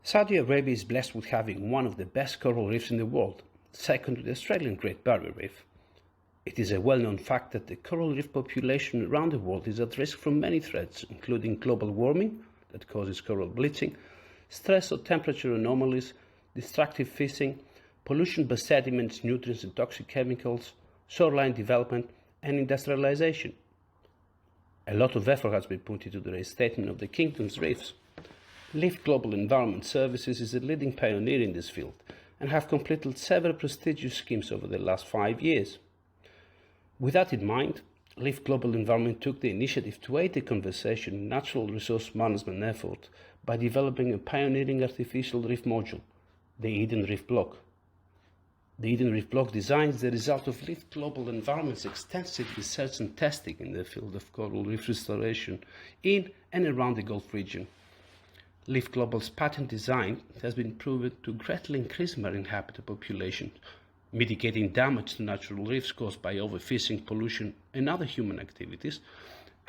Saudi Arabia is blessed with having one of the best coral reefs in the world, second to the Australian Great Barrier Reef. It is a well-known fact that the coral reef population around the world is at risk from many threats, including global warming that causes coral bleaching, stress or temperature anomalies, destructive fishing, pollution by sediments, nutrients and toxic chemicals, shoreline development and industrialization. A lot of effort has been put into the restatement of the Kingdom's reefs. Reef Global Environment Services is a leading pioneer in this field and have completed several prestigious schemes over the last 5 years. With that in mind, Reef Global Environment took the initiative to aid the conservation and natural resource management effort by developing a pioneering artificial reef module, the Eden Reef Block. The Eden Reef Block design is the result of Reef Global Environment's extensive research and testing in the field of coral reef restoration in and around the Gulf region. Reef Global's patent design has been proven to greatly increase marine habitat population, mitigating damage to natural reefs caused by overfishing, pollution and other human activities,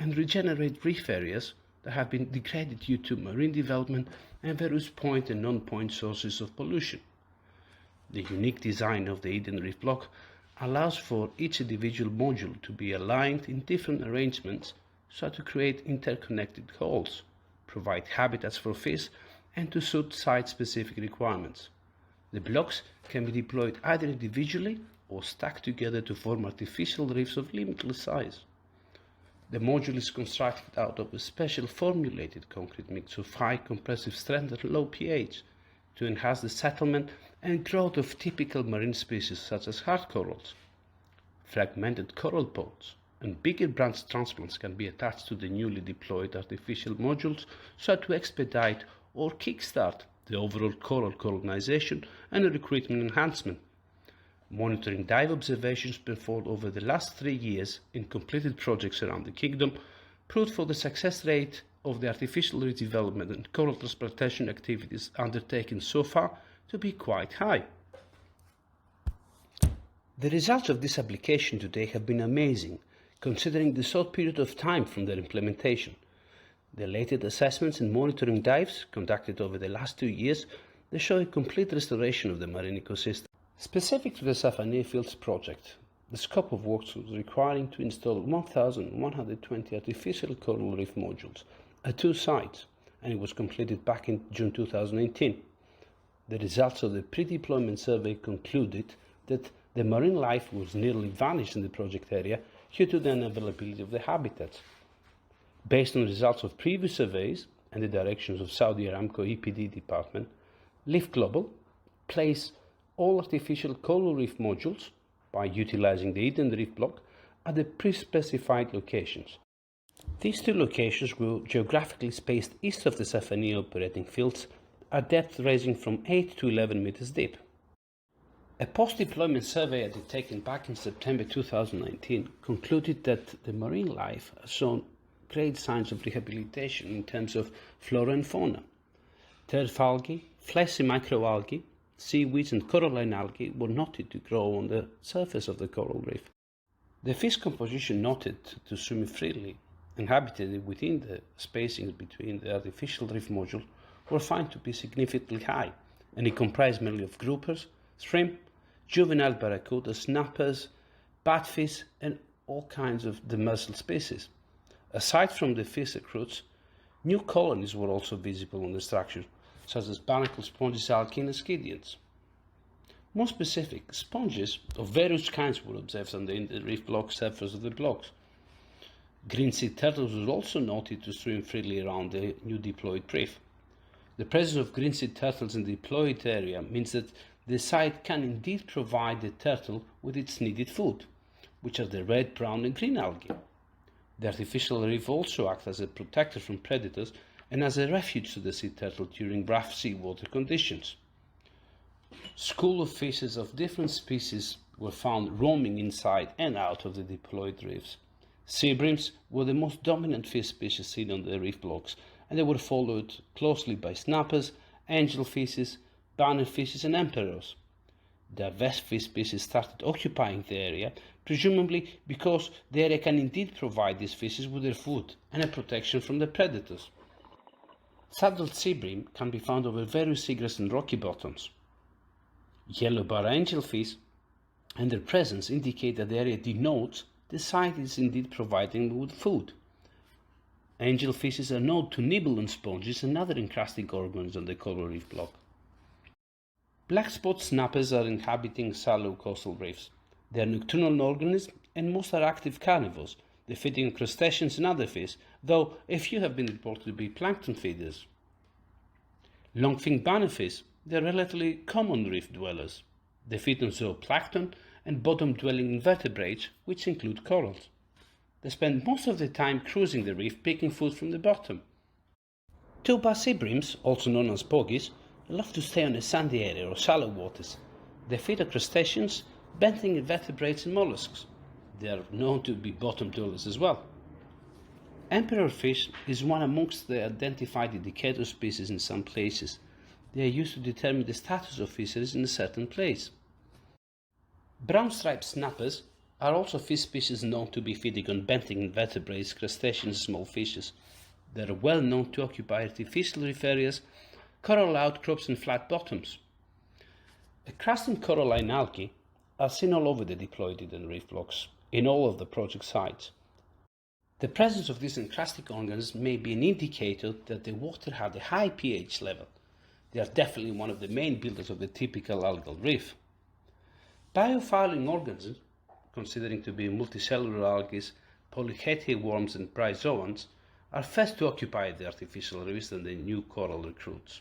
and regenerate reef areas that have been degraded due to marine development and various point and non-point sources of pollution. The unique design of the Eden Reef Block allows for each individual module to be aligned in different arrangements so as to create interconnected holes, provide habitats for fish, and to suit site-specific requirements. The blocks can be deployed either individually or stacked together to form artificial reefs of limitless size. The module is constructed out of a special formulated concrete mix of high compressive strength and low pH to enhance the settlement and growth of typical marine species such as hard corals. Fragmented coral pods and bigger branch transplants can be attached to the newly deployed artificial modules so as to expedite or kickstart the overall coral colonization and recruitment enhancement. Monitoring dive observations performed over the last 3 years in completed projects around the Kingdom proved for the success rate of the artificial reef development and coral transplantation activities undertaken so far to be quite high. The results of this application today have been amazing, considering the short period of time from their implementation. The latest assessments and monitoring dives conducted over the last 2 years, they show a complete restoration of the marine ecosystem. Specific to the Safaniya Fields project, the scope of works was requiring to install 1,120 artificial coral reef modules at 2 sites, and it was completed back in June 2018. The results of the pre-deployment survey concluded that the marine life was nearly vanished in the project area due to the unavailability of the habitats. Based on the results of previous surveys and the directions of Saudi Aramco EPD department, Reef Global placed all artificial coral reef modules by utilizing the Eden Reef Block at the pre-specified locations. These 2 locations were geographically spaced east of the Safaniya operating fields at depth ranging from 8 to 11 meters deep. A post-deployment survey undertaken back in September 2019 concluded that the marine life has shown great signs of rehabilitation in terms of flora and fauna. Turf algae, fleshy microalgae, seaweeds and coralline algae were noted to grow on the surface of the coral reef. The fish composition noted to swim freely and habited within the spacings between the artificial reef module were found to be significantly high, and it comprised mainly of groupers, shrimp, juvenile barracuda, snappers, batfish and all kinds of demersal species. Aside from the fish recruits, new colonies were also visible on the structure, such as barnacle sponges, algae and ascidians. More specific, sponges of various kinds were observed on the reef block surface of the blocks. Green sea turtles were also noted to swim freely around the new deployed reef. The presence of green sea turtles in the deployed area means that the site can indeed provide the turtle with its needed food, which are the red, brown and green algae. The artificial reef also acts as a protector from predators and as a refuge to the sea turtle during rough seawater conditions. Schools of fishes of different species were found roaming inside and out of the deployed reefs. Sea breams were the most dominant fish species seen on the reef blocks, and they were followed closely by snappers, angelfishes, bannerfishes and emperors. Diverse fish species started occupying the area, presumably because the area can indeed provide these fishes with their food and a protection from the predators. Saddled sea bream can be found over various seagrass and rocky bottoms. Yellow bar angelfish and their presence indicate that the area denotes the site is indeed providing with food. Angelfishes are known to nibble on sponges and other encrusting organs on the coral reef block. Black spot snappers are inhabiting shallow coastal reefs. They are nocturnal organisms and most are active carnivores. They feed on crustaceans and other fish, though a few have been reported to be plankton feeders. Longfin bannerfish, they are relatively common reef dwellers. They feed on zooplankton and bottom-dwelling invertebrates, which include corals. They spend most of their time cruising the reef, picking food from the bottom. Two-bar sea breams, also known as bogies, love to stay on a sandy area or shallow waters. They feed on crustaceans, benthic invertebrates and mollusks. They are known to be bottom dwellers as well. Emperor fish is one amongst the identified indicator species in some places. They are used to determine the status of fisheries in a certain place. Brown striped snappers are also fish species known to be feeding on benthic invertebrates, crustaceans and small fishes. They are well known to occupy artificial reef areas, coral outcrops and flat bottoms. Encrusting coralline algae are seen all over the diploidid reef blocks, in all of the project sites. The presence of these encrusting organisms may be an indicator that the water had a high pH level. They are definitely one of the main builders of the typical algal reef. Biofouling organisms, considering to be multicellular algae, polychaetae worms and bryozoans, are first to occupy the artificial reefs than the new coral recruits.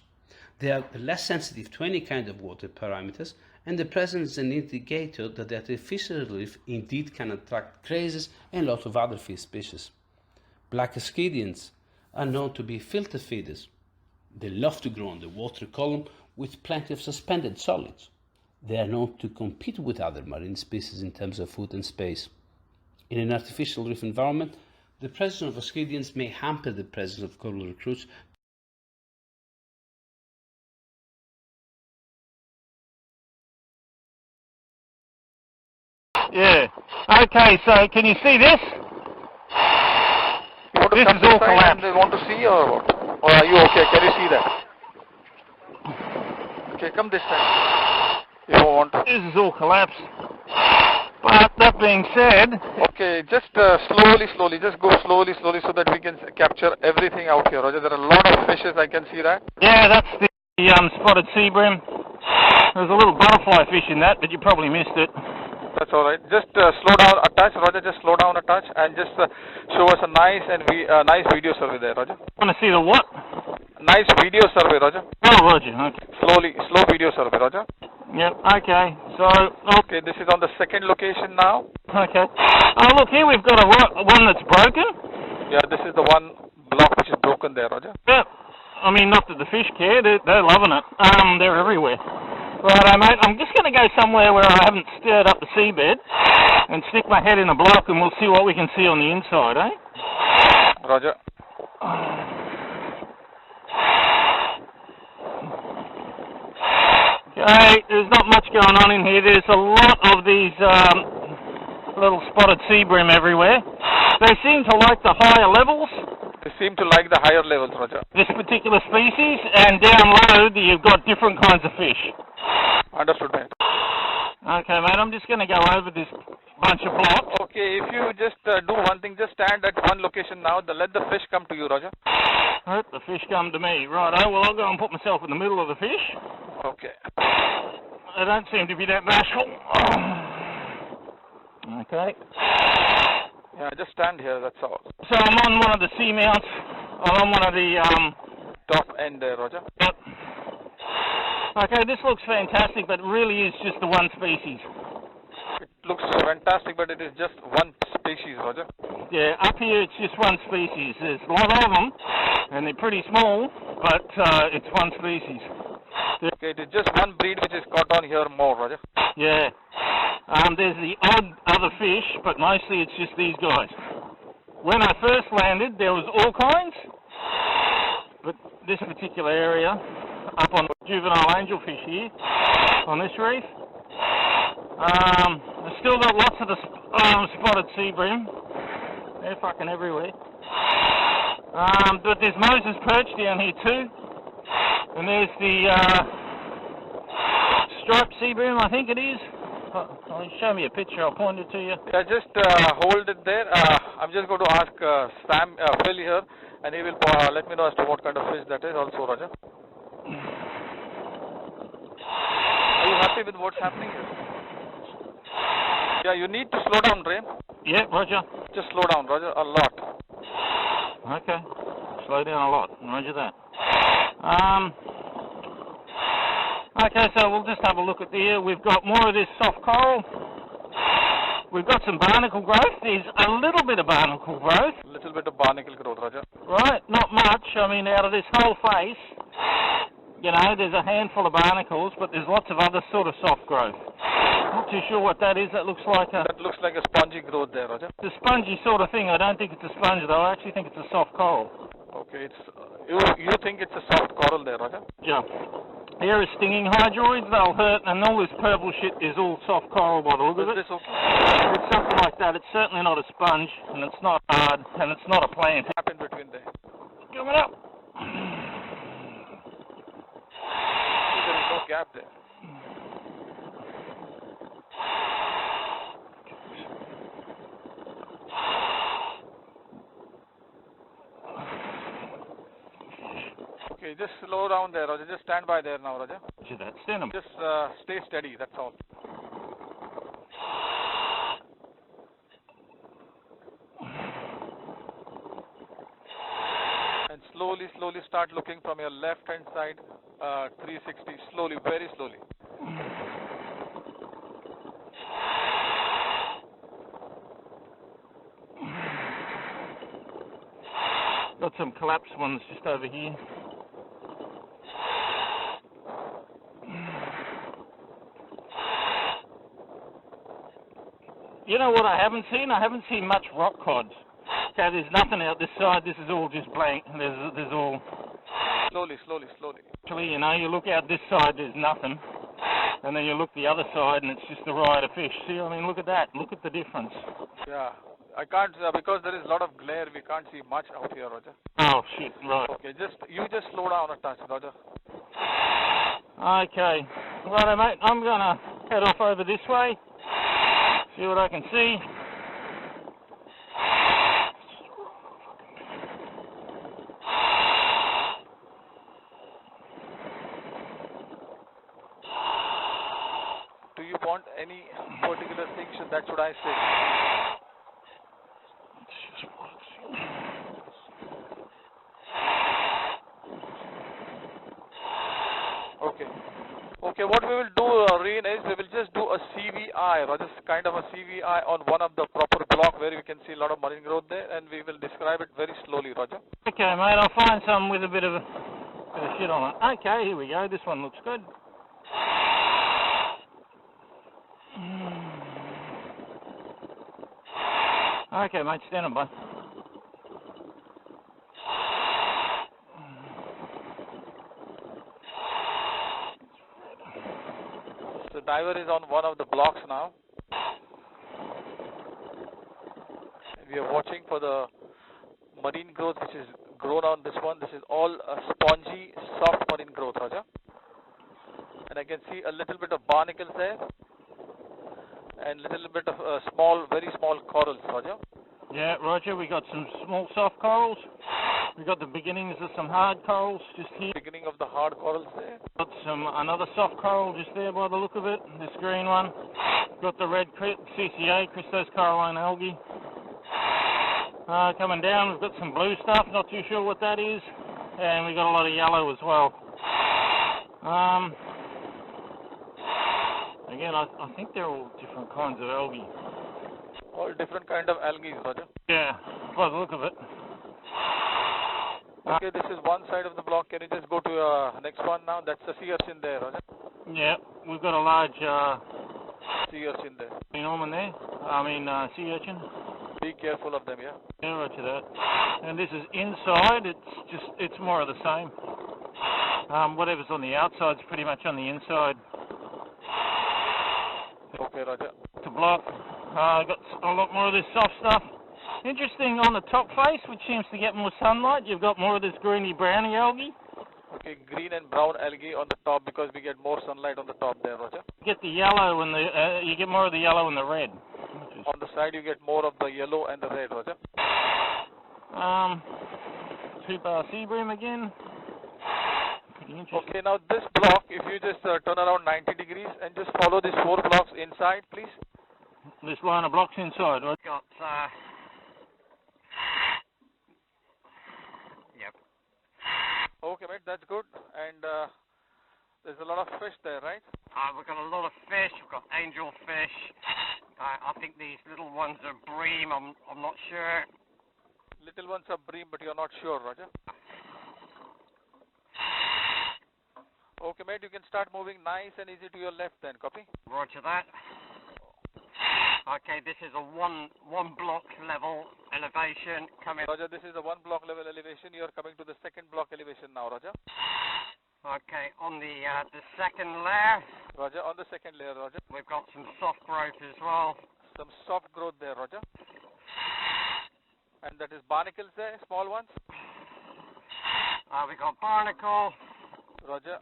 They are less sensitive to any kind of water parameters, and the presence is an indicator that the artificial reef indeed can attract crazes and a lot of other fish species. Black ascidians are known to be filter feeders. They love to grow on the water column with plenty of suspended solids. They are known to compete with other marine species in terms of food and space. In an artificial reef environment, the presence of ascidians may hamper the presence of coral recruits. Yeah. Okay, so can you see this? You want to This come is this all side collapsed. and they want to see or what? Or are you okay? Can you see that? Okay, come this side. You don't want to. This is all collapsed. But that being said, Okay, just slowly, just go slowly so that we can capture everything out here, Roger. There are a lot of fishes, I can see that. yeah, that's the spotted sea bream. There's a little butterfly fish in that, but you probably missed it. That's alright. Just slow down a touch, Roger. Just slow down a touch and just show us a nice video survey there, Roger. Want to see the what? Nice video survey, Roger. Oh, Roger. Okay. Slow video survey, Roger. Yep. Okay. So, Okay, this is on the second location now. okay. Oh, look here. We've got one that's broken. Yeah, this is the one block which is broken there, Roger. Yeah. I mean, not that the fish care. They're loving it. They're everywhere. Righto, mate. I'm just going to go somewhere where I haven't stirred up the seabed and stick my head in a block, and we'll see what we can see on the inside, eh? Roger. Okay, there's not much going on in here. There's a lot of these little spotted sea bream everywhere. They seem to like the higher levels, They seem to like the higher levels, Roger. this particular species, and down low you've got different kinds of fish. Understood, mate. Okay, mate, I'm just going to go over this bunch of blocks. Okay, if you just do one thing, just stand at one location now, let the fish come to you, Roger. Let the fish come to me. Righto, well, I'll go and put myself in the middle of the fish. Okay. They don't seem to be that bashful. Okay. Yeah, just stand here, that's all. So I'm on one of the sea mounts. I'm on one of the, Top end there, Roger. Yep. Okay, this looks fantastic, but really is just the one species. It looks fantastic, but it is just one species, Roger. Yeah, up here it's just one species. There's a lot of them, and they're pretty small, but it's one species. Okay, it is just one breed which is caught on here more, Roger. Yeah. There's the odd other fish, but mostly it's just these guys. When I first landed, there was all kinds, but this particular area, up on juvenile angelfish here, on this reef, I've still got lots of the spotted sea bream. They're fucking everywhere. But there's Moses perch down here too. And there's the striped sea bream, I think it is. Show me a picture, I'll point it to you. Yeah, just hold it there. I'm just going to ask Phil here, and he will let me know as to what kind of fish that is also, Roger. Are you happy with what's happening here? Yeah, you need to slow down, Ray. Yeah, Roger. Just slow down, Roger, a lot. Okay, slow down a lot, Roger that. Okay, so we'll just have a look at there. We've got more of this soft coral. We've got some barnacle growth. There's a little bit of barnacle growth. A little bit of barnacle growth, Roger. Right, not much. I mean, out of this whole face, you know, there's a handful of barnacles, but there's lots of other sort of soft growth. Not too sure what that is. That looks like a... That looks like a spongy growth there, Roger. It's a spongy sort of thing. I don't think it's a sponge, though. I actually think it's a soft coral. Okay, it's you think it's a soft coral there, Roger? Yeah. Here is stinging hydroids. They'll hurt, and all this purple shit is all soft coral by the look of it. Is this okay? It's something like that. It's certainly not a sponge, and it's not hard, and it's not a plant. What happened between there? Coming up. There is no gap there. Okay, just slow down there, Roger. Just stand by there now, Roger. Just stay steady, that's all. And slowly start looking from your left-hand side, 360, slowly, very slowly. Got some collapsed ones just over here. You know what I haven't seen? I haven't seen much rock cods. Okay, there's nothing out this side. This is all just blank. There's all... Slowly. Actually, you know, you look out this side, there's nothing. And then you look the other side, and it's just a riot of fish. See, I mean, look at that. Look at the difference. Yeah. I can't, because there is a lot of glare, we can't see much out here, Roger. Oh, shit, right. Okay, you just slow down a touch, Roger. Okay. Righto, mate, I'm going to head off over this way, see what I can see. Do you want any particular thing that should I say? Okay, what we will do, Reen, is we will just do a CVI, or just kind of a CVI on one of the proper block where we can see a lot of marine growth there, and we will describe it very slowly, Roger. Okay, mate, I'll find some with a bit of shit on it. Okay, here we go. This one looks good. Okay, mate, stand by. The diver is on one of the blocks now. We are watching for the marine growth which is grown on this one. This is all a spongy, soft marine growth, Roger. And I can see a little bit of barnacles there. And little bit of very small corals, Roger. Yeah, Roger, we got some small soft corals. We got the beginnings of some hard corals just here. Beginning of the hard corals there. Got another soft coral just there by the look of it, this green one. Got the red CCA, Christos coralline algae. Coming down, we've got some blue stuff, not too sure what that is. And we got a lot of yellow as well. Again, I think they're all different kinds of algae. All different kind of algae, Roger. Yeah, by the look of it. Okay, this is one side of the block. Can you just go to next one now? That's the sea urchin there, Roger. Yeah, we've got a large sea urchin there. Norman there. Sea urchin. Be careful of them, yeah. Yeah, Roger that. And this is inside. It's more of the same. Whatever's on the outside's pretty much on the inside. Okay, Roger. To block. Got a lot more of this soft stuff. Interesting on the top face, which seems to get more sunlight. You've got more of this greeny browny algae. Okay, green and brown algae on the top because we get more sunlight on the top there, Roger. You get the yellow and you get more of the yellow and the red. On the side you get more of the yellow and the red, Roger. 2-bar sea bream again. Okay, now this block, if you just turn around 90 degrees and just follow these 4 blocks inside, please. This line of blocks inside, right? Got, yep. Okay, mate, that's good. And there's a lot of fish there, right? We've got a lot of fish. We've got angelfish. I think these little ones are bream. I'm not sure. Little ones are bream, but you're not sure, Roger. Okay, mate, you can start moving nice and easy to your left then. Copy? Roger that. Okay, this is a one block level elevation coming. Roger, this is a 1 block level elevation. You're coming to the 2nd block elevation now, Roger. Okay, on the second layer. Roger, on the 2nd layer, Roger. We've got some soft growth as well. Some soft growth there, Roger. And that is barnacles there, small ones. We've got barnacle. Roger.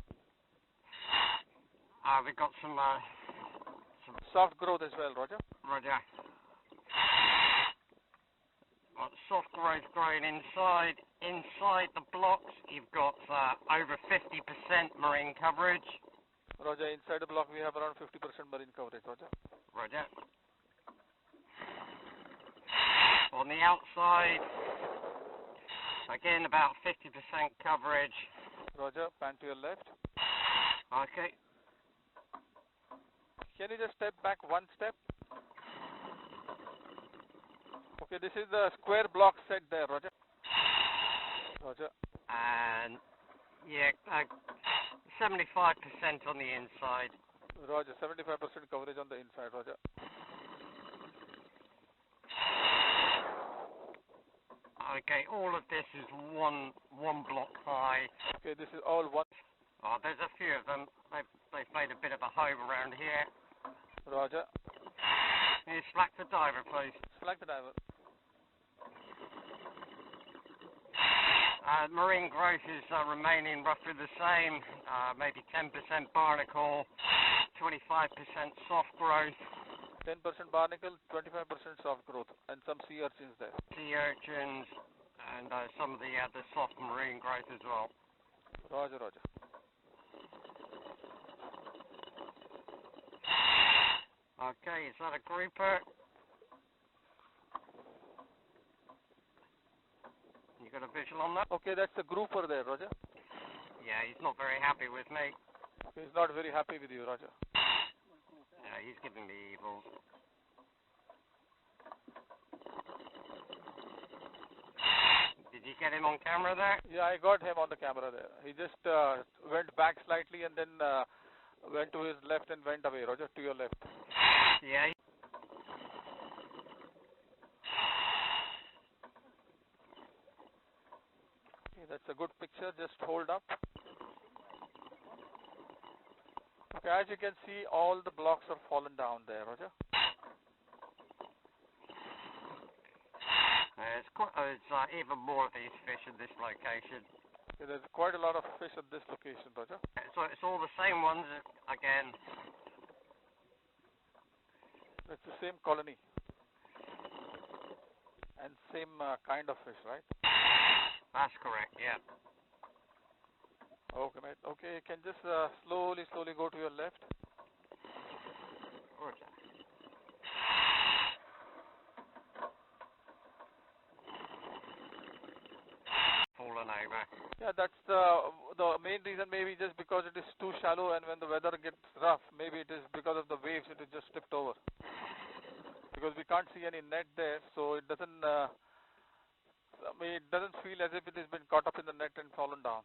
We've got some Soft growth as well, Roger. Roger. Got soft growth growing inside. Inside the blocks, you've got over 50% marine coverage. Roger, inside the block we have around 50% marine coverage, Roger. Roger. On the outside, again about 50% coverage. Roger, pan to your left. Okay. Can you just step back 1 step? Okay, this is the square block set there, Roger. Roger. And yeah, 75% on the inside. Roger, 75% coverage on the inside, Roger. Okay, all of this is one block high. Okay, this is all one. Oh, there's a few of them. They've made a bit of a home around here. Roger. Can you slack the diver, please? Select the diver. Marine growth is remaining roughly the same. Maybe 10% barnacle, 25% soft growth. 10% barnacle, 25% soft growth, and some sea urchins there. Sea urchins and some of the soft marine growth as well. Roger, Roger. Okay, is that a grouper? You got a visual on that? Okay, that's the grouper there, Roger. Yeah, he's not very happy with me. He's not very happy with you, Roger. Yeah, he's giving me evils. Did you get him on camera there? Yeah, I got him on the camera there. He just went back slightly and then went to his left and went away, Roger, to your left. Yeah. Okay, that's a good picture. Just hold up. Okay, as you can see, all the blocks are fallen down there, Roger. It's even more of these fish in this location. Okay, there's quite a lot of fish at this location, Roger. So it's all the same ones again. It's the same colony and same kind of fish, right? That's correct, yeah. Okay, mate. Okay, you can just slowly go to your left. Roger. Fallen over. Yeah, that's the main reason. Maybe just because it is too shallow, and when the weather gets rough, maybe it is because of the waves. It is just tipped over. Because we can't see any net there, so it doesn't. It doesn't feel as if it has been caught up in the net and fallen down.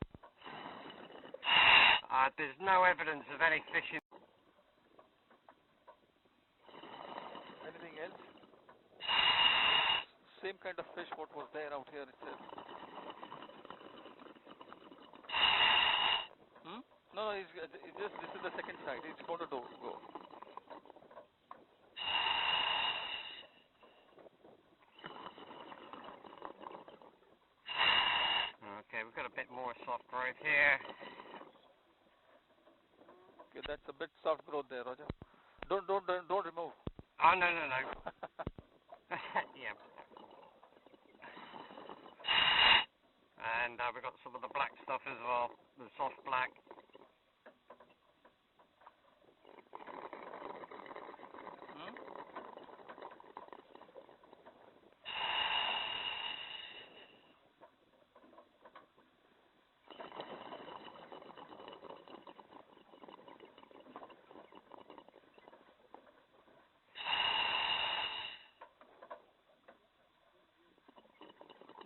There's no evidence of any fishing. Anything else? Same kind of fish what was there out here itself. No, it's just this is the second side. It's going to go. bit more soft growth here. Okay, that's a bit soft growth there, Roger. Don't remove. Oh, no. Yeah. And we've got some of the black stuff as well, the soft black.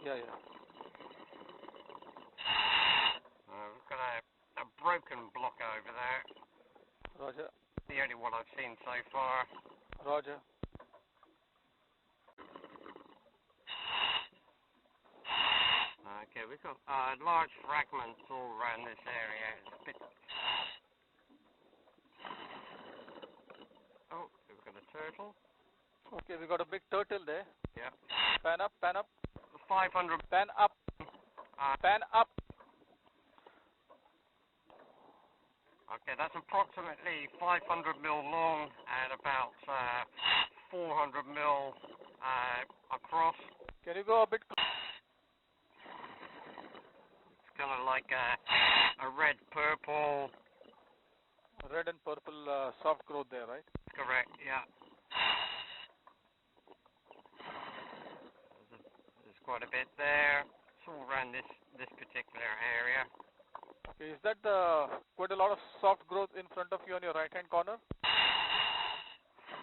Yeah. We've got a broken block over there. Roger. The only one I've seen so far. Roger. Okay, we've got large fragments all around this area. It's a bit... Oh, we've got a turtle. Okay, we got a big turtle there. Yeah. Pan up. 500. Pan up. Pan up. Okay, that's approximately 500 mil long and about 400 mil across. Can you go a bit? It's kind of like a red purple. Red and purple soft growth there, right? Correct, yeah. There's quite a bit there. It's all around this particular area. Okay, is that quite a lot of soft growth in front of you on your right-hand corner?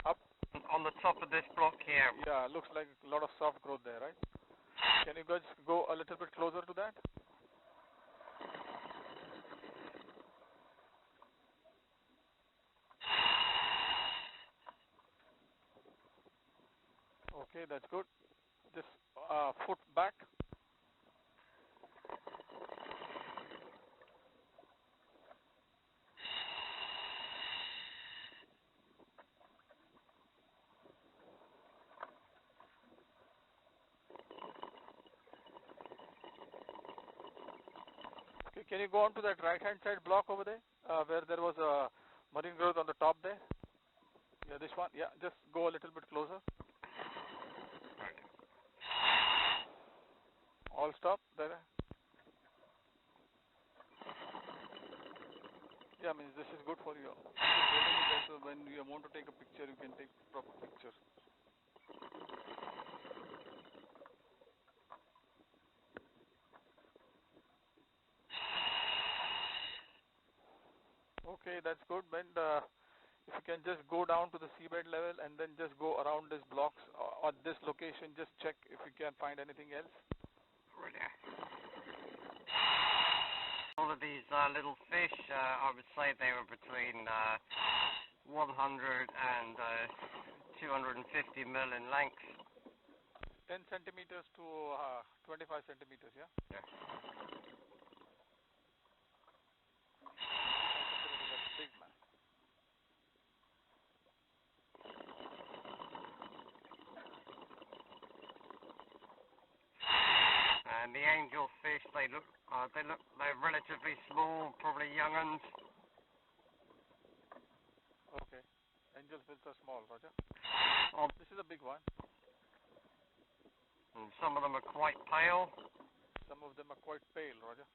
Up? On the top of this block here. Yeah, looks like a lot of soft growth there, right? Can you guys go a little bit closer to that? Okay, that's good. Just foot back. Okay, can you go on to that right-hand side block over there, where there was a marine growth on the top there? Yeah, this one. Yeah, just go a little bit closer. All stop there. Yeah, I mean this is good for you. So when you want to take a picture, you can take proper picture. Okay, that's good. And if you can just go down to the seabed level and then just go around these blocks or this location, just check if you can find anything else. All of these little fish, I would say they were between 100 and 250 mil in length. 10 centimeters to 25 centimeters, yeah? Yeah. That's big, man. And the angelfish, they're relatively small, probably young uns. Okay. Angelfish are small, Roger. Oh, This is a big one. and some of them are quite pale. Some of them are quite pale, Roger.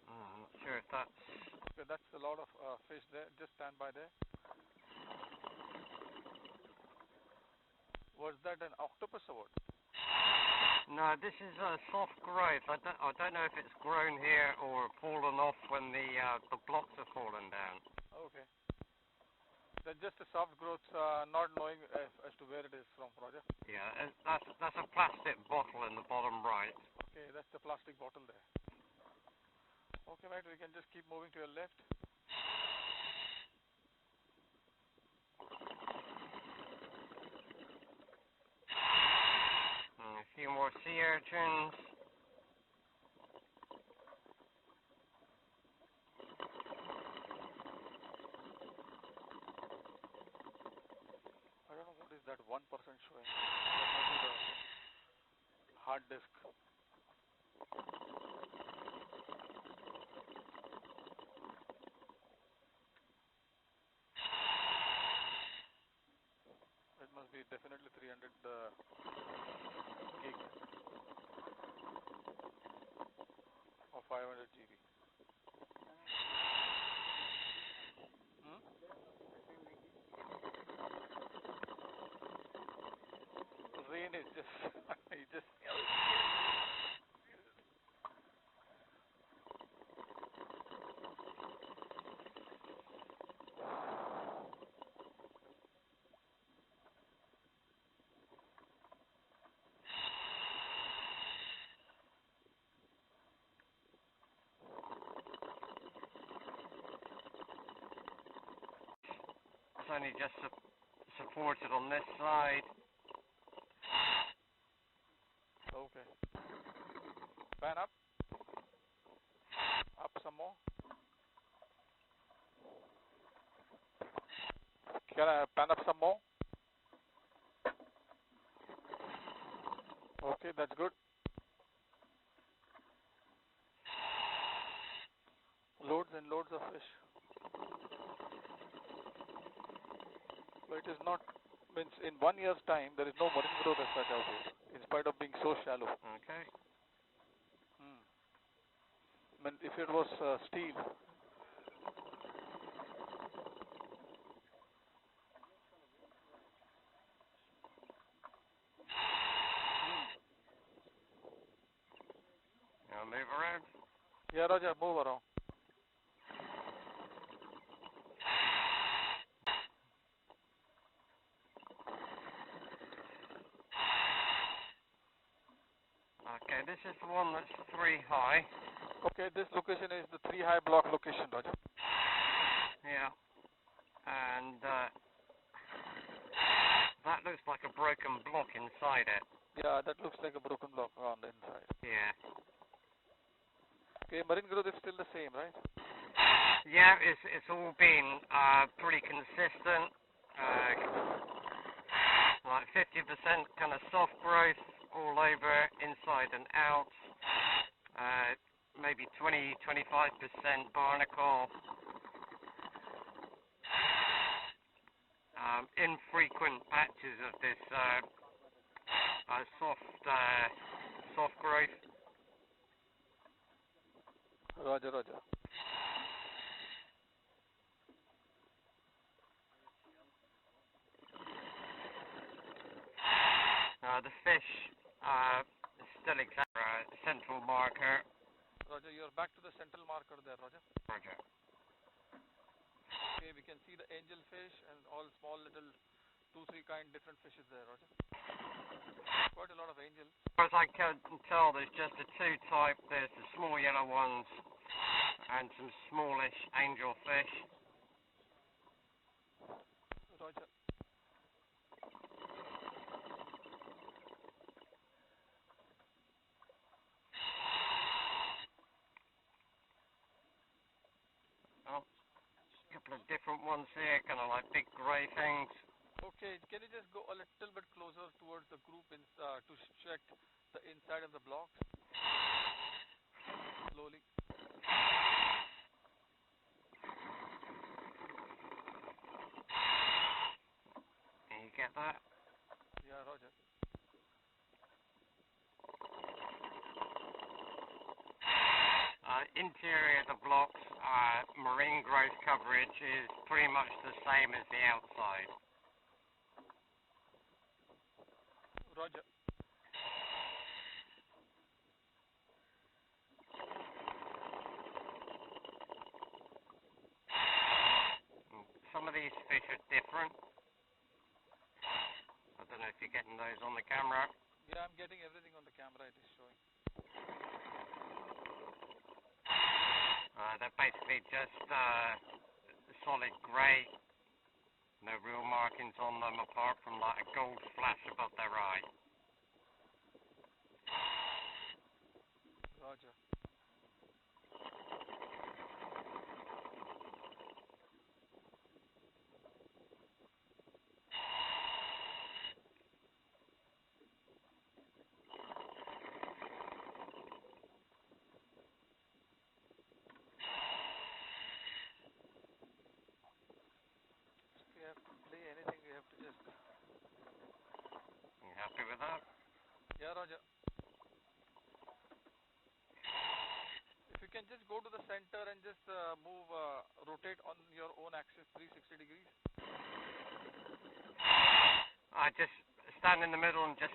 I'm not sure if that's... Okay, that's a lot of fish there. Just stand by there. Was that an octopus or what? No, this is a soft growth. I don't know if it's grown here or fallen off when the blocks have fallen down. Okay. That's just a soft growth, not knowing as to where it is from, Roger. Yeah, that's a plastic bottle in the bottom right. Okay, that's the plastic bottle there. Okay, mate, we can just keep moving to your left. And a few more sea urchins. at 1% showing. That might be the hard disk. It must be definitely 300 gig or 500 GB. Rain is just, he just. It's only just supported on this side. Okay. Pan up. Up some more. Can I pan up some more? Okay, that's good. Loads and loads of fish. But it is not, means in 1 year's time, there is no marine growth as such out here, in spite of being so shallow. Okay. I mean, if it was steel, Now move around. yeah, Roger, move around. Okay, this is the one that's 3 high. Okay, this location is the 3 high block location, Roger. Yeah. And that looks like a broken block inside it. Yeah, that looks like a broken block on the inside. Yeah. Okay, marine growth is still the same, right? Yeah, it's all been pretty consistent. Like 50% kind of soft growth all over, inside and out. Maybe 20-25% barnacle. Infrequent patches of this soft growth. Roger, Roger. The fish still exact central marker. Roger, you're back to the central marker there, Roger. Roger. Okay, we can see the angel fish and all small little 2-3 kind different fishes there, Roger. Quite a lot of angels. As far as I can tell, there's just the 2 type. There's the small yellow ones and some smallish angel fish. Roger. Oh, a couple of different ones here, kind of like big grey things. Okay, can you just go a little bit closer towards the group to check the inside of the block? Slowly. Can you get that? Yeah, Roger. Interior of the blocks, marine growth coverage is pretty much the same as the outside. Roger. Some of these fish are different. I don't know if you're getting those on the camera. Yeah, I'm getting everything on the camera, it is showing. They're basically just solid grey. No real markings on them apart from like a gold flash above their eye. Roger. that. Yeah, Roger. If you can just go to the center and just rotate on your own axis 360 degrees. I just stand in the middle and just